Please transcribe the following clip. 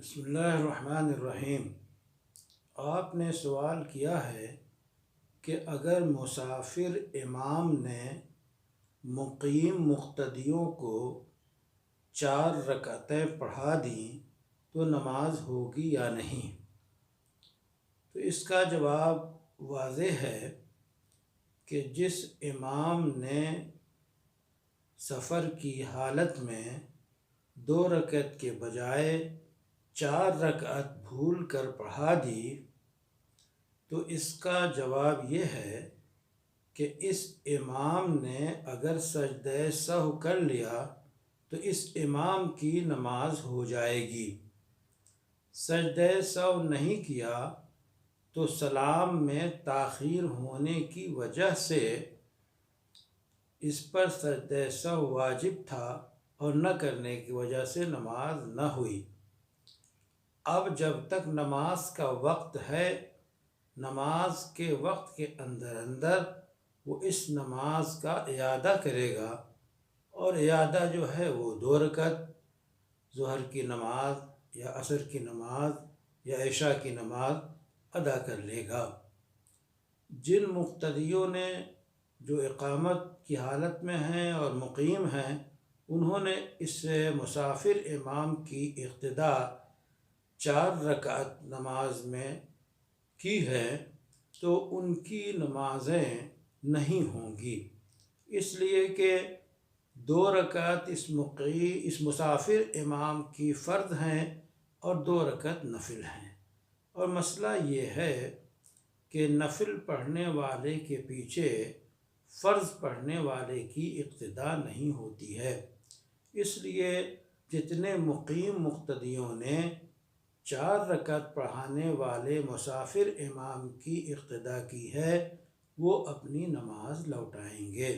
بسم اللہ الرحمن الرحیم۔ آپ نے سوال کیا ہے کہ اگر مسافر امام نے مقیم مقتدیوں کو 4 رکعتیں پڑھا دیں تو نماز ہوگی یا نہیں؟ تو اس کا جواب واضح ہے کہ جس امام نے سفر کی حالت میں 2 رکعت کے بجائے 4 رکعت بھول کر پڑھا دی تو اس کا جواب یہ ہے کہ اس امام نے اگر سجدہ سہو کر لیا تو اس امام کی نماز ہو جائے گی۔ سجدہ سہو نہیں کیا تو سلام میں تاخیر ہونے کی وجہ سے اس پر سجدہ سہو واجب تھا اور نہ کرنے کی وجہ سے نماز نہ ہوئی۔ اب جب تک نماز کا وقت ہے، نماز کے وقت کے اندر وہ اس نماز کا اعادہ کرے گا، اور اعادہ جو ہے وہ 2 رکعت ظہر کی نماز یا عصر کی نماز یا عشاء کی نماز ادا کر لے گا۔ جن مقتدیوں نے جو اقامت کی حالت میں ہیں اور مقیم ہیں، انہوں نے اس مسافر امام کی اقتداء 4 رکعت نماز میں کی ہے تو ان کی نمازیں نہیں ہوں گی، اس لیے کہ 2 رکعت اس مسافر امام کی فرض ہیں اور 2 رکعت نفل ہیں۔ اور مسئلہ یہ ہے کہ نفل پڑھنے والے کے پیچھے فرض پڑھنے والے کی اقتداء نہیں ہوتی ہے، اس لیے جتنے مقیم مقتدیوں نے 4 رکعت پڑھانے والے مسافر امام کی اقتداء کی ہے وہ اپنی نماز لوٹائیں گے۔